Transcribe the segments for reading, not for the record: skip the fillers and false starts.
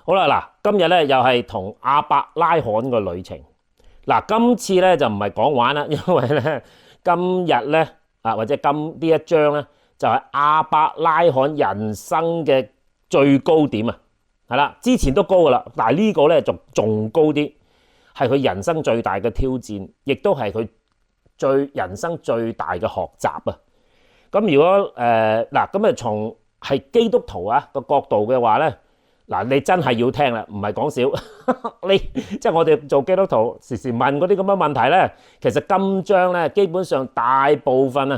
好啦，嗱，今日咧又係同亞伯拉罕嘅旅程。嗱，今次咧就唔係講玩啦，因為咧今日咧或者呢一章咧就係亞伯拉罕人生嘅最高點啊，係啦，之前都高噶啦，但係呢個咧仲高啲，係佢人生最大嘅挑戰，亦都係佢人生最大嘅學習啊。咁如果咁啊從係基督徒個角度嘅話咧。嗱，你真係要聽啦，唔係講笑。即係我哋做基督徒時時問嗰啲咁嘅問題咧，其實今章咧基本上大部分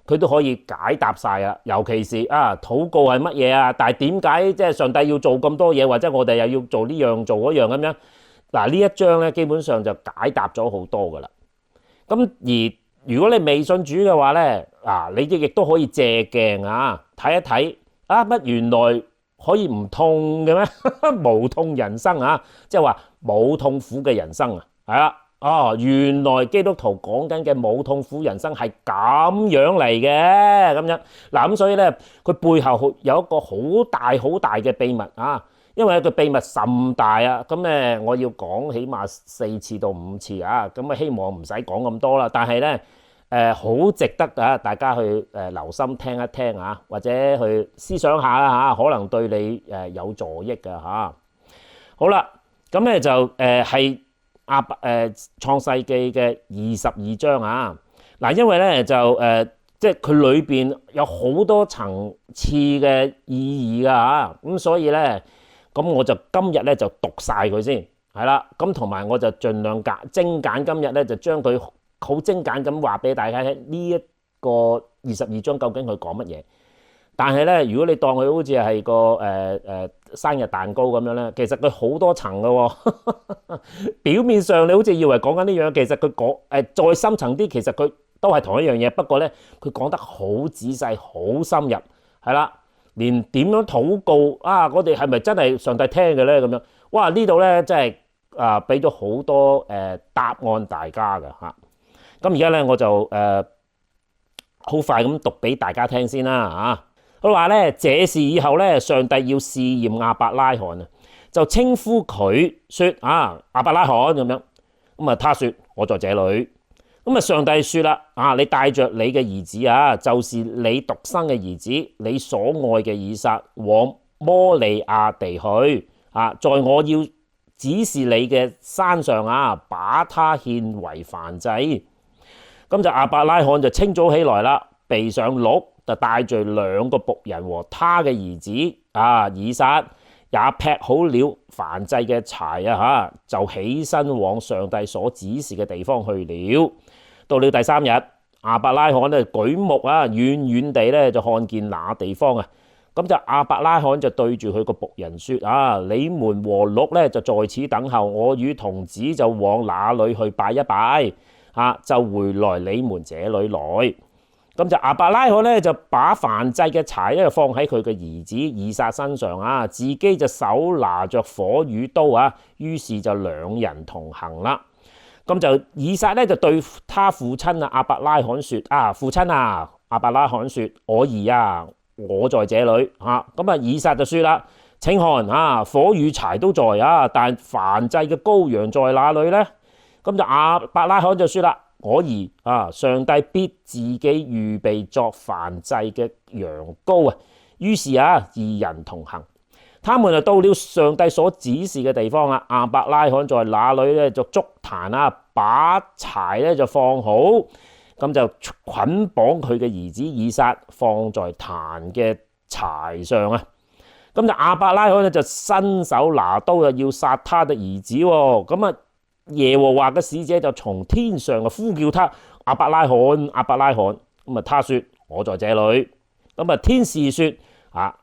佢都可以解答晒啊。尤其是禱告係乜嘢啊？但係點解即係上帝要做咁多嘢，或者我哋又要做呢樣做嗰樣咁樣？嗱，呢一章咧基本上就解答咗好多噶啦。咁而如果你未信主嘅話咧，你亦都可以借鏡睇一睇乜原來。可以唔痛嘅咩？無痛人生即係話冇痛苦嘅人生係啦。原來基督徒講緊嘅冇痛苦人生係咁樣嚟嘅咁樣。嗱咁所以咧，佢背後有一個好大嘅秘密因為佢秘密甚大咁我要講起碼4次到5次咁希望唔使講咁多啦。但係咧。好值得大家去留心聽一聽或者去思想下啦可能對你有助益㗎好啦，咁咧就係創世記嘅22章嗱，因為咧就即係佢裏邊有好多層次嘅意義㗎咁所以咧咁我就今日咧就讀晒佢先係啦，咁同埋我就盡量精簡今日咧就將佢。好精簡咁話俾大家聽呢一個22章究竟佢講乜嘢？但係咧，如果你當佢好似係個生日蛋糕咁樣咧，其實佢好多層嘅喎。表面上你好似以為講緊呢樣，其實佢講再深層啲，其實佢都係同一樣嘢。不過咧，佢講得好仔細、好深入，係啦，連點樣禱告我哋係咪真係上帝聽嘅咧？咁樣哇，呢度咧真係俾咗好多答案大家㗎嚇。咁而家咧我就好快咁讀俾大家聽先啦佢話咧，這事以後咧，上帝要試驗亞伯拉罕就稱呼佢說亞伯拉罕咁樣。咁他說我在這裏。咁上帝說啦你帶着你嘅兒子就是你獨生嘅兒子，你所愛嘅以撒，往摩利亞地去在我要指示你嘅山上把他獻為燔祭。咁就亞伯拉罕就清早起來啦，備上鹿，就帶著2個僕人和他嘅兒子以撒，也劈好了燔祭嘅柴就起身往上帝所指示嘅地方去了。到了第3日，亞伯拉罕咧舉目遠遠地咧就看見那地方咁就亞伯拉罕就對住佢個僕人說你們和鹿咧就在此等候，我與童子就往那裏去拜一拜。就回來你們這裏來。咁就亞伯拉罕咧就把燔祭嘅柴咧放喺佢嘅兒子以撒身上自己就手拿着火與刀於是就2人同行啦。咁就以撒咧就對他父親亞伯拉罕說父親亞伯拉罕說我兒我在這裏咁以撒就說啦，請看火與柴都在但燔祭嘅羔羊在哪裏呢？咁就亞伯拉罕就說啦，我兒上帝必自己預備作燔祭嘅羊羔於是2人同行，他們就到了上帝所指示嘅地方亞伯拉罕在那裏咧就築壇把柴咧就放好，咁就捆綁佢嘅兒子以撒放在壇嘅柴上咁就亞伯拉罕就伸手拿刀要殺他嘅兒子咁耶和華嘅使者就從天上呼叫他亞伯拉罕亞伯拉罕，咁他說我在這裏。咁天使說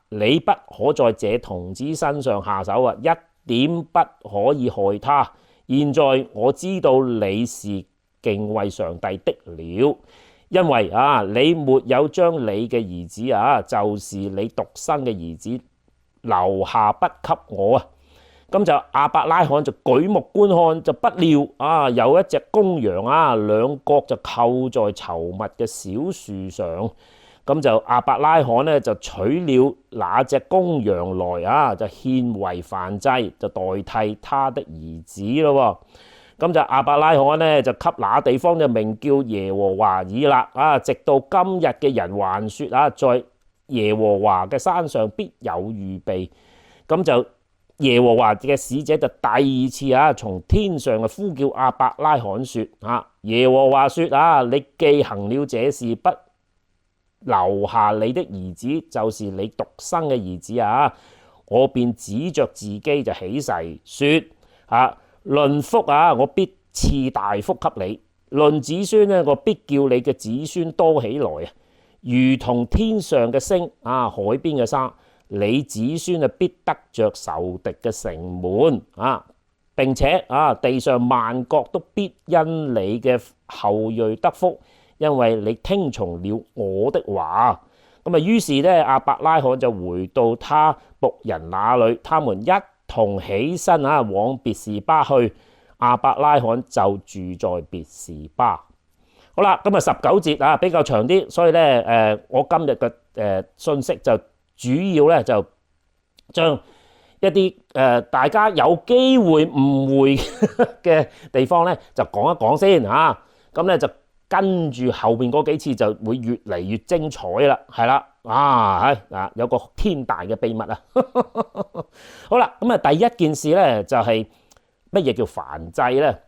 你不可在這童子身上下手一點不可以害他。現在我知道你是敬畏上帝的了，因為你沒有將你嘅兒子就是你獨生嘅兒子留下不給我咁就亞伯拉罕就舉目觀看，就不料有一隻公羊2角就扣在稠密嘅小樹上。咁就亞伯拉罕咧就取了那隻公羊來啊，就獻為燔祭，就代替他的兒子咯。咁就亞伯拉罕咧就給那地方就名叫耶和華以勒啊，直到今日嘅人還說啊，在耶和華嘅山上必有預備。咁就耶和華嘅使者就第二次啊，從天上嘅呼叫亞伯拉罕說啊，耶和華說啊，你既行了這事，不留下你的兒子，就是你獨生嘅兒子啊，我便指着自己就起誓說啊，論福啊，我必賜大福給你；論子孫呢，我必叫你嘅子孫多起來啊，如同天上嘅星啊，海邊嘅沙。你子孫啊，必得着仇敵嘅城門啊，並且啊，地上萬國都必因你嘅後裔得福，因為你聽從了我的話。咁啊，於是咧，亞伯拉罕就回到他僕人那裏，他們一同起身啊，往別是巴去。亞伯拉罕就住在別是巴。好啦，咁啊19節啊比較長啲，所以咧我今日嘅信息就主要咧就將一啲大家有機會誤會嘅地方咧就講一講先嚇。咁咧就跟住後邊嗰幾次就會越嚟越精彩啦，係啦，有個天大嘅秘密啊！好啦，咁啊第一件事咧就係乜嘢叫燔祭咧？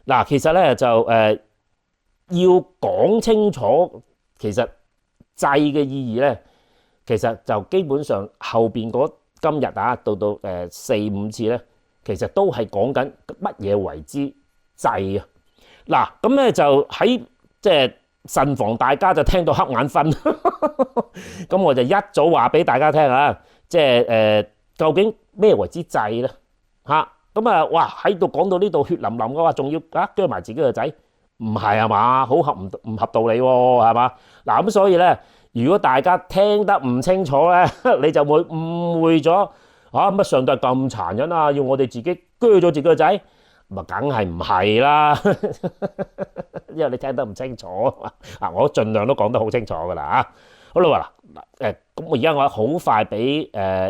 嗱，其實咧就要講清楚，其實祭嘅意義咧，其實就基本上後邊嗰今日啊到4、5次咧，其實都係講緊乜嘢為之祭啊！嗱，咁咧就喺即係慎防大家就聽到瞌眼瞓，咁我就一早話俾大家聽啊，即係究竟咩為之祭咧？咁啊，哇喺度講到呢度血淋淋嘅話，仲要鋸埋自己個仔，唔係啊嘛？好唔合道理喎，係嘛？嗱，咁所以咧，如果大家聽得唔清楚咧，你就會誤會咗乜上帝咁殘忍啊，要我哋自己鋸咗自己個仔。咪梗係唔係啦，因為你聽得唔清楚啊！我盡量都講得好清楚噶啦嚇。好啦，咁我而家我好快俾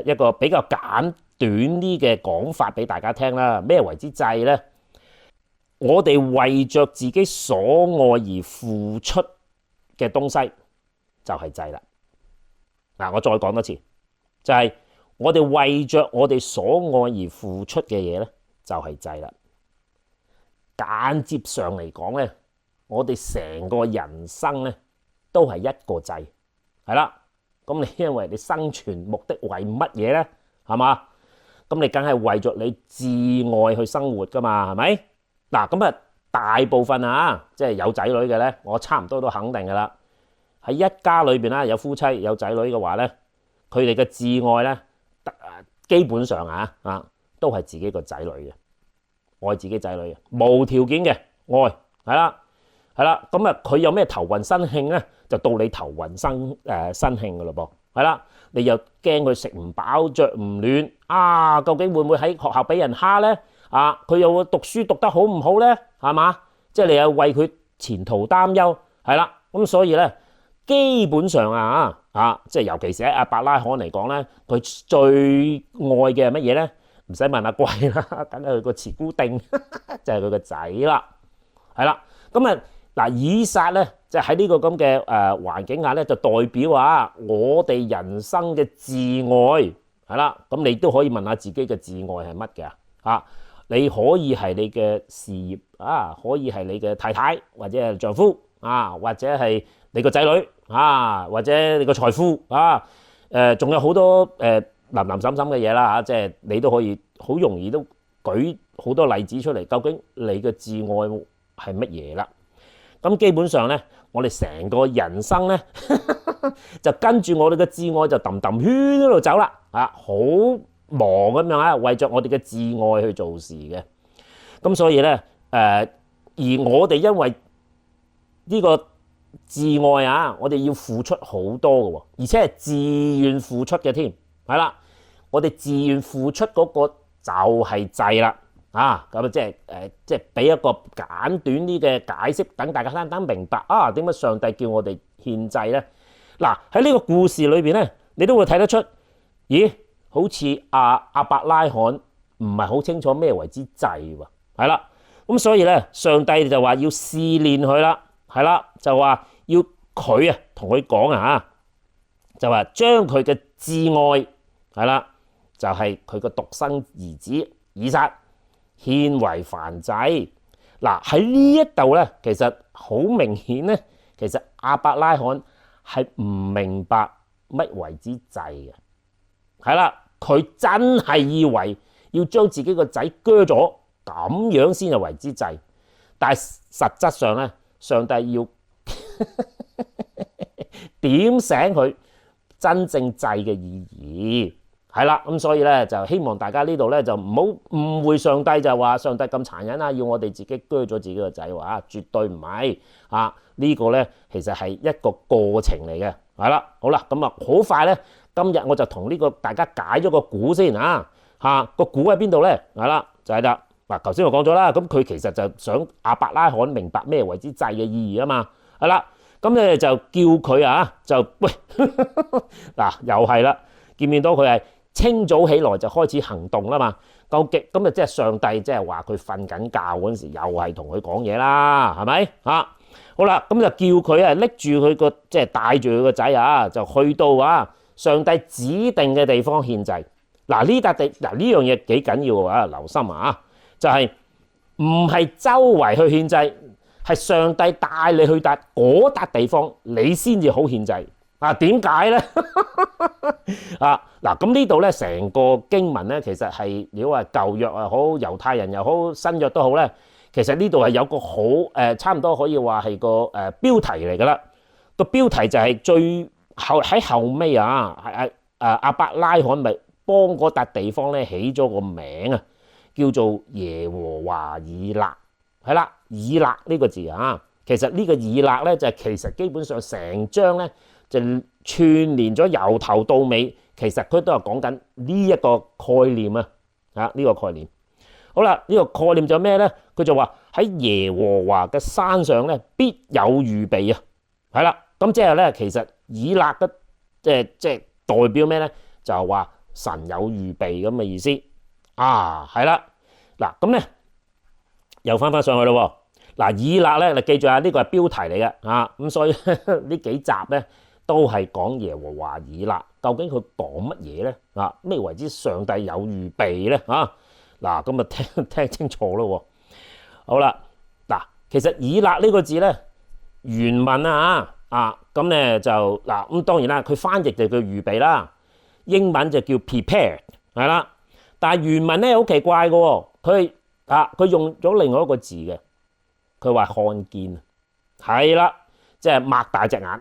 一個比較簡短啲嘅講法俾大家聽啦。咩為之祭咧？我哋為着自己所愛而付出嘅東西就係祭啦。嗱，我再講多次，就係我哋為着我哋所愛而付出嘅嘢咧，就係祭啦。間接上嚟講咧，我哋成個人生咧都係一個祭，係啦。咁你因為你生存目的為乜嘢咧？係嘛？咁你梗係為咗你至愛去生活噶嘛？係咪？嗱，咁啊大部分啊，即係有仔女嘅咧，我差唔多都肯定噶啦。喺一家裏邊啦，有夫妻有仔女嘅話咧，佢哋嘅至愛咧，基本上都係自己個仔女嘅。愛自己仔女嘅，無條件嘅愛，係啦，咁啊佢有咩頭暈身慶咧，就到你頭暈身慶噶咯噃，係啦，你又驚佢食唔飽着唔暖啊？究竟會唔會喺學校俾人蝦咧？佢又會讀書讀得好唔好咧？係嘛？即係你又為佢前途擔憂，係啦，咁所以咧，基本上即係尤其是喺亞伯拉罕嚟講咧，佢最愛嘅係乜嘢咧？唔使問阿貴啦，梗係佢個慈姑丁，就係佢個仔啦，係啦。咁嗱，以撒咧，就喺呢個咁嘅環境下咧，就代表我哋人生嘅至愛，係啦。咁你都可以問下自己嘅至愛係乜嘅？你可以係你嘅事業可以係你嘅太太或者係丈夫或者係你個仔女或者你個財富仲有好多林林沈沈嘅嘢啦，即係你都可以好容易都舉好多例子出嚟。究竟你嘅至愛係乜嘢啦？咁基本上咧，我哋成個人生咧就跟住我哋嘅至愛就揼揼圈喺度走啦，好忙咁樣為着我哋嘅至愛去做事嘅。咁所以咧而我哋因為呢個至愛我哋要付出好多嘅喎，而且係自願付出嘅添。係啦，我哋自願付出嗰個就係祭啦，咁即係俾一個簡短啲嘅解釋，等大家單單明白點解上帝叫我哋獻祭咧？嗱，喺呢個故事裏邊咧，你都會睇得出，咦？好似亞伯拉罕唔係好清楚咩為之祭喎，係啦。咁所以咧，上帝就話要試煉佢啦，係啦，就話要佢同佢講就話將佢嘅至愛係啦，就係佢個獨生兒子以撒獻為燔祭。嗱，喺呢一度咧，其實好明顯咧，其實亞伯拉罕係唔明白乜為之祭嘅，係啦，佢真係以為要將自己個仔鋸咗，咁樣先係為之祭，但係實質上咧，上帝要點醒佢真正祭嘅意義，係啦，咁所以咧就希望大家呢度咧就唔好誤會上帝，就話上帝咁殘忍要我哋自己鋸咗自己個仔喎，絕對唔係呢個咧其實係一個過程嚟嘅，係啦，好啦，咁好快咧，今日我就同呢個大家解咗個估先個估喺邊度咧？係啦，就係啦。嗱，頭先我講咗啦，咁佢其實就想亞伯拉罕明白咩為之祭嘅意義啊嘛，係啦，咁咧就叫佢就喂嗱又係啦，見唔見到佢係清早起來就開始行動啦嘛？究竟咁就即係上帝即係話佢瞓緊覺嗰陣時，又係同佢講嘢啦，係咪好啦，咁就叫佢拎住佢個即係帶住佢個仔就去到上帝指定嘅地方獻祭。嗱呢樣嘢幾緊要嘅留心就係唔係周圍去獻祭，係上帝帶你去嗰笪地方，你先至好獻祭。點解咧？嗱，咁呢度咧成個經文咧，其實係如果話舊約好，猶太人又好，新約都好咧，其實呢度係有個好差唔多可以話係個標題嚟噶啦。個標題就係最後喺後尾亞伯拉罕咪幫嗰笪地方咧起咗個名叫做耶和華以勒，係啦，以勒呢個字其實呢個以勒咧就係其實基本上成章咧就串連咗由頭到尾，其實佢都係講緊呢一個概念呢個概念。好啦，呢個概念就咩咧？佢就話喺耶和華嘅山上咧必有預備係啦，咁即係咧其實以勒嘅即係代表咩咧？就係話神有預備咁嘅意思係啦。嗱咁咧又翻上去咯。嗱，以勒咧，你記住呢個係標題嚟嘅咁所以呢幾集咧都係講耶和華以勒，究竟佢講乜嘢咧？咩為之上帝有預備咧？嗱咁聽清楚咯。好啦，嗱，其實以勒呢個字咧原文咁咧就嗱咁當然啦，佢翻譯就叫預備啦，英文就叫 prepare 係啦，但係原文咧好奇怪嘅，佢用咗另外一個字嘅，佢話看見係啦，即係擘大隻眼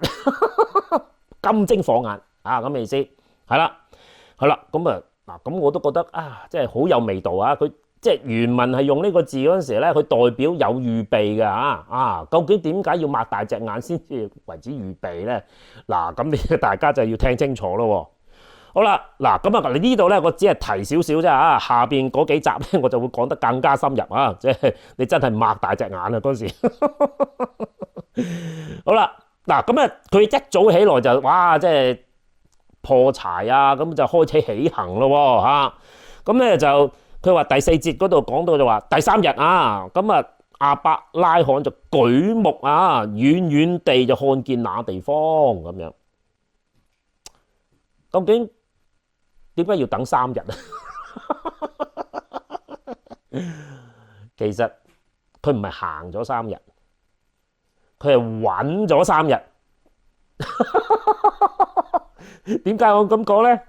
金睛火眼咁嘅意思係啦，好啦咁咁我都覺得即係好有味道佢即係原文係用呢個字嗰陣時咧，佢代表有預備嘅究竟點解要擘大隻眼先至為之預備咧？嗱，咁你大家就要聽清楚咯。好啦，嗱咁你呢度咧，我只係提少少啫下邊嗰幾集咧，我就會講得更加深入即係你真係擘大隻眼嗰時。好啦，嗱咁佢一早起來就哇，即係破柴咁就開始起行咯咁咧就佢話第4節嗰度講到就話第3日咁亞伯拉罕就舉目遠遠地就看見那地方咁樣，究竟點解要等3日其實佢唔係行咗3日，佢係揾咗3日。點解我咁講咧？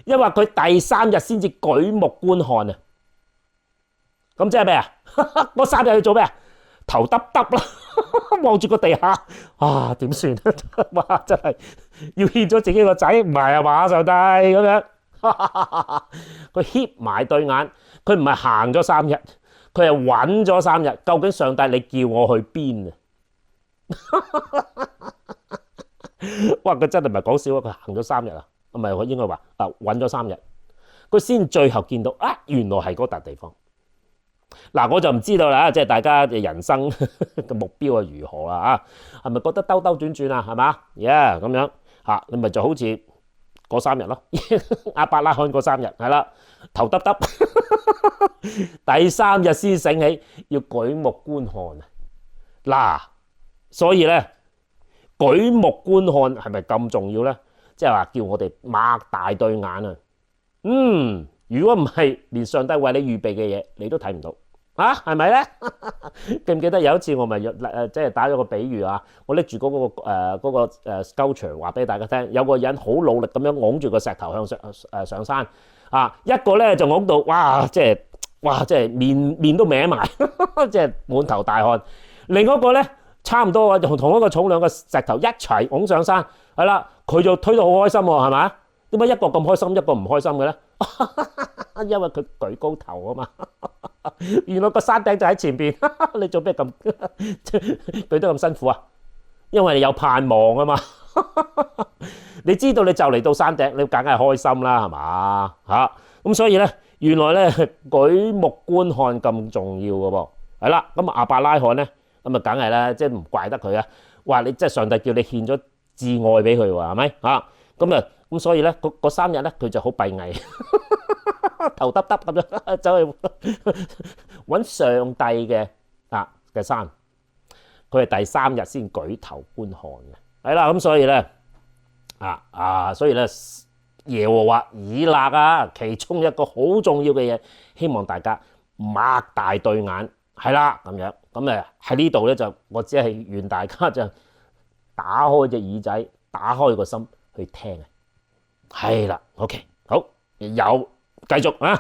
因為佢第3日先至舉目觀看咁即係咩嗰3日去做咩頭耷耷啦，望住個地下點算哇！真係要獻咗自己個仔，唔係嘛上帝咁樣。佢瞇埋對眼，佢唔係行咗3日，佢係揾咗3日。究竟上帝你叫我去邊哇！佢真係唔係講笑佢行咗3日唔係我應該話揾咗3日，佢先最後見到原來係嗰笪地方。嗱，我就唔知道啦，即係大家嘅人生嘅目標係如何啦嚇，係咪覺得兜兜轉轉啊？係嘛？yeah 咁樣嚇，你咪就好似嗰3日咯，亞伯拉罕嗰3日係啦，頭耷耷，第3日先醒起要舉目觀看啊！嗱，所以咧舉目觀看係咪咁重要咧？即係話叫我哋擘大對眼啊！如果唔係，連上帝為你預備嘅嘢你都睇唔到啊？係咪咧？記唔記得有一次我咪即係打咗個比喻啊？我拎住嗰個sculpture 話俾大家聽，有個人好努力咁樣拱住個石頭向上山啊！一個咧就拱到哇，即係面都歪埋，即係滿頭大汗。另一個咧差唔多啊，同一個重量嘅石頭一齊拱上山，係啦，佢就推到好開心喎，係咪？點解一個咁開心，一個唔開心嘅咧？因為佢舉高頭啊嘛，原來個山頂就喺前邊，你做咩咁舉得咁辛苦啊？因為你有盼望啊嘛，你知道你就嚟到山頂，你梗係開心啦，係嘛嚇？咁所以咧，原來咧舉目觀看咁重要嘅噃，係啦。咁亞伯拉罕咧，咁啊梗係啦，即係唔怪得佢啊。話你即係上帝叫你獻咗至愛俾佢喎，係咪嚇？咁所以咧，嗰3日咧，佢就好閉翳，頭耷耷咁樣走去揾上帝嘅山。佢係第3日先舉頭觀看嘅，係啦。咁所以咧，所以咧，耶和華以勒啊，其中一個好重要嘅嘢，希望大家擘大對眼，係啦咁樣。咁喺呢度咧就，我只係願大家就打開隻耳仔，打開個心去聽啊。係啦 ，OK， 好，有繼續啊。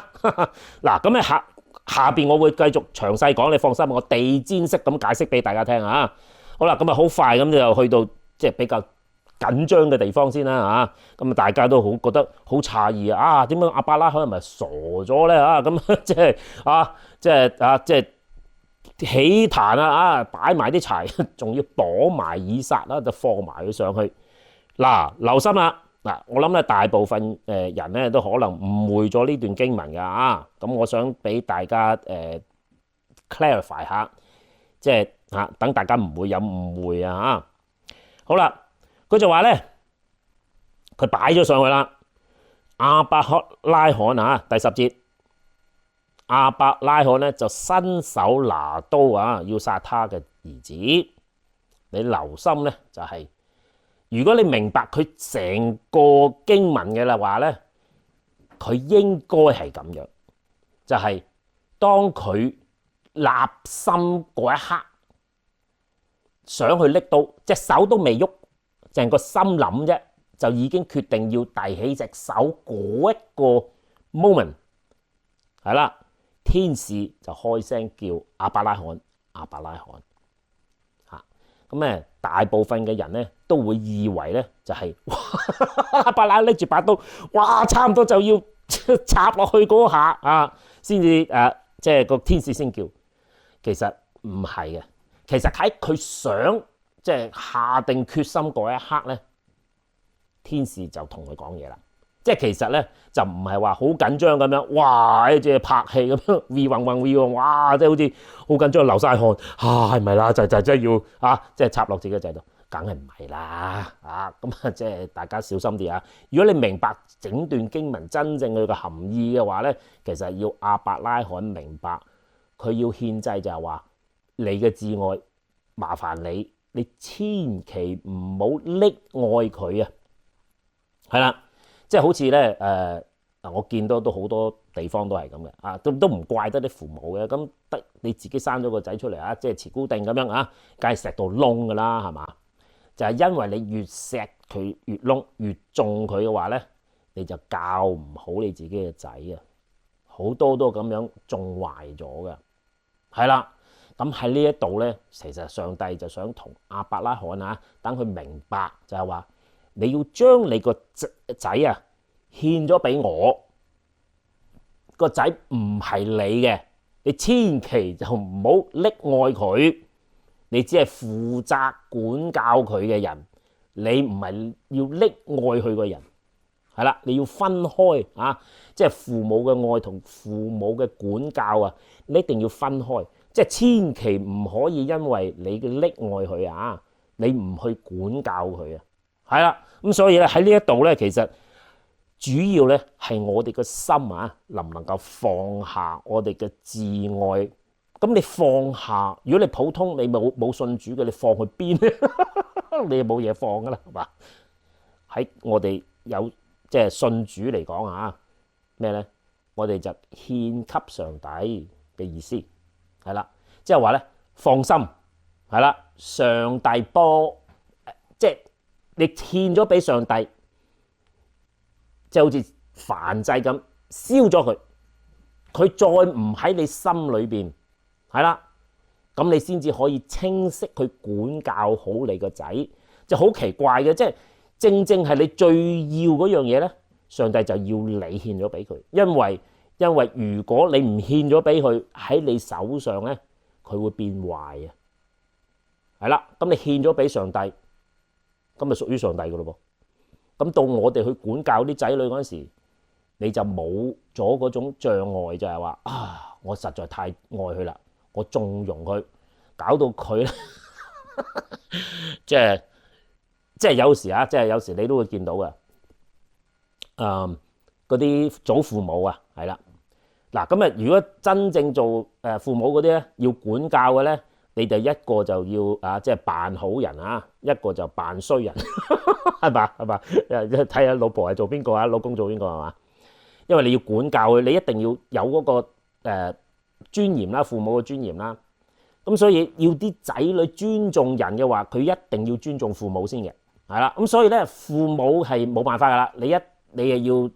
嗱，咁下邊我會繼續詳細講，你放心，我地氈式咁解釋俾大家聽啊。好啦，咁好快咁就去到即係比較緊張嘅地方先啦嚇。咁大家都好覺得好詫異啊！點解亞伯拉罕係咪傻咗咧啊？咁即係起壇啊！擺埋啲柴，仲要綁埋以撒啦，就放埋佢上去。嗱，留心啦！嗱，我諗咧大部分人咧都可能誤會咗呢段經文㗎啊！咁我想俾大家clarify 下，即係等大家唔會有誤會啊！好啦，佢就話咧，佢擺咗上去啦。亞伯拉罕第10節，亞伯拉罕咧就伸手拿刀要殺他嘅兒子。你留心咧就係。如果你明白佢成個經文嘅話咧，佢應該係咁樣，就係當佢立心嗰一刻，想去拎刀，隻手都未喐，淨個心諗啫，就已經決定要遞起隻手嗰一個 moment， 係啦，天使就開聲叫亞伯拉罕，亞伯拉罕。咁大部分嘅人咧都會以為咧就係亞伯拉罕拎住把刀，哇，差唔多就要插落去嗰下先至即係個天使先叫。其實唔係嘅，其實喺佢想即係下定決心嗰一刻咧，天使就同佢講嘢啦。即係其實咧就唔係話好緊張咁樣，哇！即係拍戲咁樣 ，we 暈，哇！即係好似好緊張流晒汗，係咪啦？就真係要即係插落自己嘅仔度，梗係唔係啦？咁即係大家小心啲啊！如果你明白整段經文真正佢嘅含義嘅話咧，其實要亞伯拉罕明白，佢要獻祭就係話你嘅至愛，麻煩你千祈唔好溺愛佢啊！係啦。即係好似咧我見到都好多地方都係咁嘅都唔怪得啲父母嘅，咁得你自己生咗個仔出嚟即係慈姑定咁樣梗係錫到窿㗎啦，係嘛？就係因為你越錫佢越窿，越縱佢嘅話咧，你就教唔好你自己嘅仔好多都咁樣縱壞咗㗎。係啦，咁喺呢一度咧，其實上帝就想同亞伯拉罕等佢明白就係話。你要將你個仔獻咗俾我，個仔唔係你嘅，你千祈就唔好溺愛佢，你只係負責管教佢嘅人，你唔係要溺愛佢個人，係啦，你要分開啊，即係父母嘅愛同父母嘅管教啊，你一定要分開，即係千祈唔可以因為你嘅溺愛佢啊，你唔去管教佢啊，係啦，咁所以咧喺呢一度咧，其實主要咧係我哋嘅心啊，能唔能夠放下我哋嘅自愛？咁你放下，如果你普通你冇信主嘅，你放去邊咧？你又冇嘢放噶啦，係嘛？喺我哋有即係信主嚟講啊，咩咧？我哋就獻給上帝嘅意思係啦，即係話咧放心係啦，上帝幫即係你獻咗俾上帝，即係好似燔祭咁燒咗佢，佢再唔喺你心裏邊。係啦，咁你先至可以清晰去管教好你個仔，就好奇怪嘅，即係正正係你最要嗰樣嘢咧，上帝就要你獻咗俾佢，因為如果你唔獻咗俾佢喺你手上咧，佢會變壞啊。係啦，咁你獻咗俾上帝，咁咪屬於上帝噶咯噃。咁到我哋去管教啲仔女嗰陣時，你就冇咗嗰種障礙，就係話啊，我實在太愛佢啦。我縱容佢，搞到佢咧，即係有時啊，即係有時你都會見到嘅，嗰啲祖父母啊，係啦，嗱咁啊，如果真正做父母嗰啲咧，要管教嘅咧，你哋一個就要啊，即係扮好人啊，一個就扮衰人，係嘛係嘛？睇下老婆係做邊個啊，老公做邊個係嘛？因為你要管教佢，你一定要有嗰個尊嚴啦，父母嘅尊嚴啦，咁所以要啲仔女尊重人嘅話，佢一定要尊重父母先嘅，係啦，咁所以咧父母係冇辦法噶啦，你係要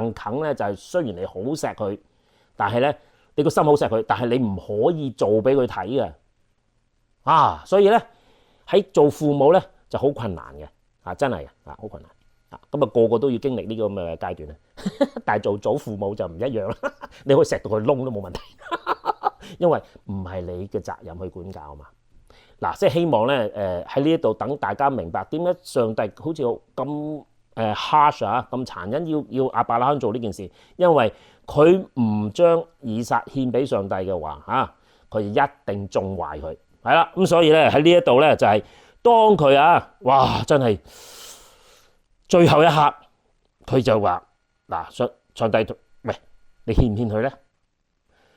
硬啃咧，就係雖然你好錫佢，但係咧你個心好錫佢，但係你唔可以做俾佢睇嘅，啊，所以咧喺做父母咧就好困難嘅，啊真係啊好困難。咁啊，個個都要經歷呢個咁嘅階段咧，但係做祖父母就唔一樣啦。你可以錫到佢窿都冇問題，因為唔係你嘅責任去管教嘛。嗱，即係希望咧，喺呢一度等大家明白點解上帝好似咁harsh 啊，咁殘忍，要亞伯拉罕做呢件事，因為佢唔將以撒獻俾上帝嘅話，佢一定縱壞佢。係啦，咁所以咧喺呢一度咧就係當佢啊，哇，真係〜最後一刻，佢就話：嗱，上帝，喂，你獻唔獻佢咧？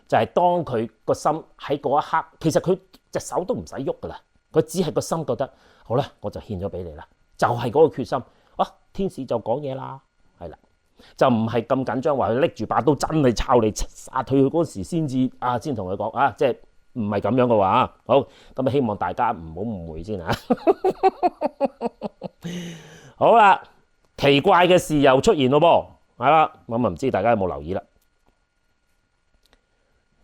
就係當佢個心喺嗰一刻，其實佢隻手都唔使喐噶啦，佢只係個心覺得好啦，我就獻咗俾你啦，就係嗰個決心。啊，天使就講嘢啦，係啦，就唔係咁緊張，話佢拎住把刀真係抄你殺佢嗰時先至啊，先同佢講啊，即係唔係咁樣嘅話啊？好，咁啊，希望大家唔好誤會先啊。好啦。奇怪嘅事又出現咯噃，係啦，咁啊唔知大家有冇留意啦？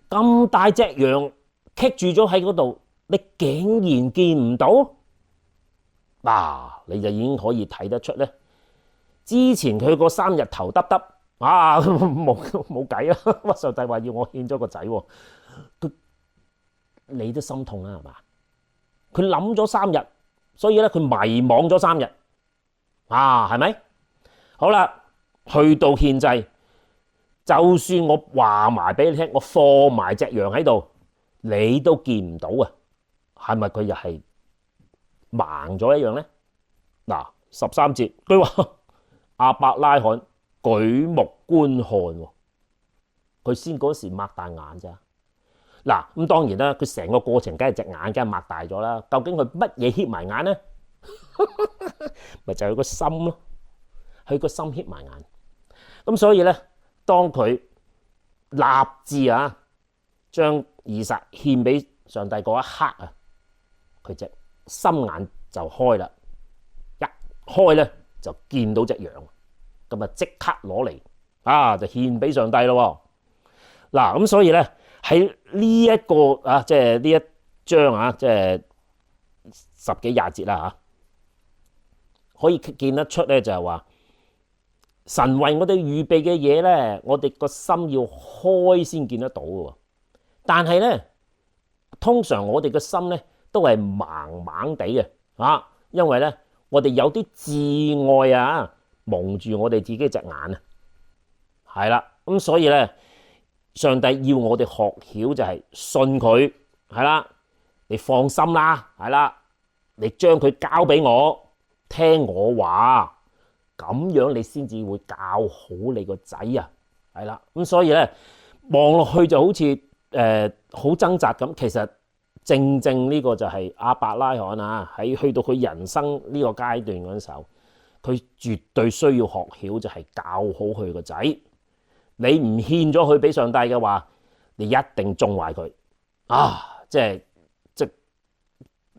咁大隻羊棘住咗喺嗰度，你竟然見唔到？嗱，你就已經可以睇得出咧。之前佢嗰3日頭耷耷啊，冇計啊！上帝話要我獻咗個仔，你都心痛啦，係嘛？佢諗咗3日，所以咧佢迷惘咗3日啊，係咪？好啦，去到獻祭，就算我話埋俾你聽，我放埋隻羊喺度，你都見唔到啊？係咪佢又係盲咗一樣咧？嗱，13節佢話亞伯拉罕舉目觀看，佢先嗰時擘大眼咋？嗱，咁當然啦，佢成個過程梗係隻眼梗係擘大咗啦。究竟佢乜嘢瞌埋眼咧？咪就係個心咯。佢個心瞌埋眼，咁所以咧，當佢立志啊，將以撒獻俾上帝嗰一刻啊，佢隻心眼就開啦，一開咧就見到隻羊，咁啊即刻攞嚟啊就獻俾上帝咯。嗱，咁所以咧喺呢一個啊，即係呢一章啊，即係10幾20節啦嚇，可以見得出咧就係話。神為我哋預備嘅嘢咧，我哋個心要開先見得到嘅。但係咧，通常我哋嘅心咧都係盲盲地嘅，因為咧我哋有啲自愛啊，蒙住我哋自己隻眼啊，係啦。咁所以咧，上帝要我哋學曉就係信佢，係啦，你放心啦，係啦，你將佢交俾我，聽我話，咁樣你先至會教好你個仔啊，係啦。咁所以咧，望落去就好似好掙扎咁，其實正正呢個就係亞伯拉罕啊，喺去到佢人生呢個階段嗰陣時候，佢絕對需要學曉就係教好佢個仔。你唔獻咗佢俾上帝嘅話，你一定縱壞佢啊！即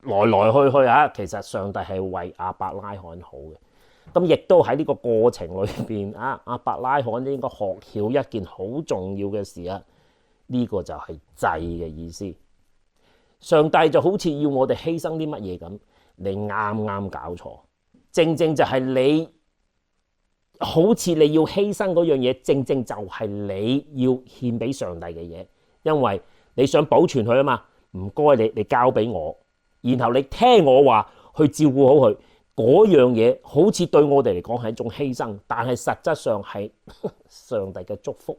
來來去去啊，其實上帝係為亞伯拉罕好嘅。咁亦都喺呢個過程裏邊啊，亞伯拉罕應該學曉一件好重要嘅事啊！呢個就係祭嘅意思。上帝就好似要我哋犧牲啲乜嘢咁，你啱啱搞錯，正正就係你好似你要犧牲嗰樣嘢，正正就係你要獻俾上帝嘅嘢，因為你想保存佢啊嘛。唔該你交俾我，然後你聽我話去照顧好佢，嗰樣嘢好似對我哋嚟講係一種犧牲，但係實質上係上帝嘅祝福，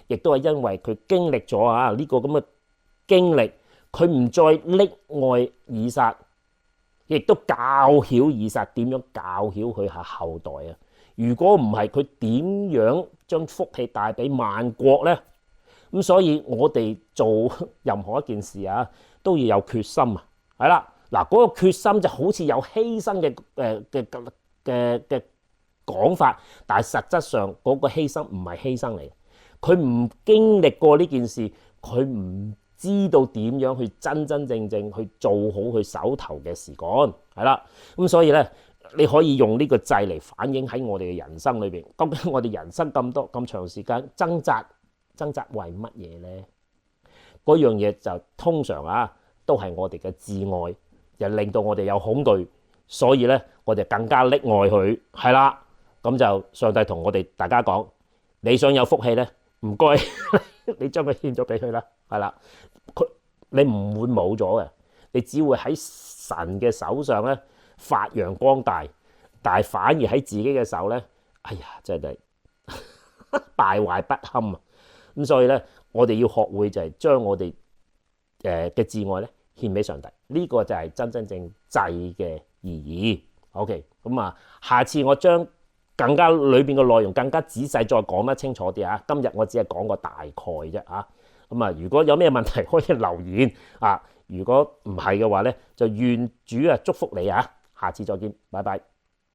亦都係因為佢經歷咗啊呢個咁嘅經歷，佢唔再溺愛以撒，亦都教曉以撒點樣教曉佢下後代啊。如果唔係，佢點樣將福氣帶俾萬國呢？咁所以我哋做任何一件事啊，都要有決心啊。係啦，嗱，嗰個決心就好似有犧牲嘅講法，但係實質上嗰個犧牲唔係犧牲嚟。佢唔經歷過呢件事，佢唔知道點樣去真真正正去做好佢手頭嘅事幹。係啦，咁所以咧，你可以用呢個祭嚟反映喺我哋嘅人生裏邊。究竟我哋人生咁長時間掙扎為乜嘢咧？嗰樣嘢就通常啊，都係我哋嘅自愛，又令到我哋有恐懼，所以咧我哋更加溺愛佢。係啦，咁就上帝同我哋大家講：你想有福氣咧，唔該，你將佢獻咗俾佢啦。係啦，你唔會冇咗嘅，你只會喺神嘅手上咧發揚光大，但係反而喺自己嘅手咧，哎呀，真係敗壞不堪啊！咁所以咧，我哋要學會就係將我哋嘅自愛咧獻俾上帝，呢個就係真真正祭嘅意義。OK， 咁啊，下次我將更加裏邊嘅內容更加仔細再講得清楚啲啊。今日我只係講個大概啫啊。咁啊，如果有咩問題可以留言啊。如果唔係嘅話咧，就願主啊祝福你啊。下次再見，拜拜。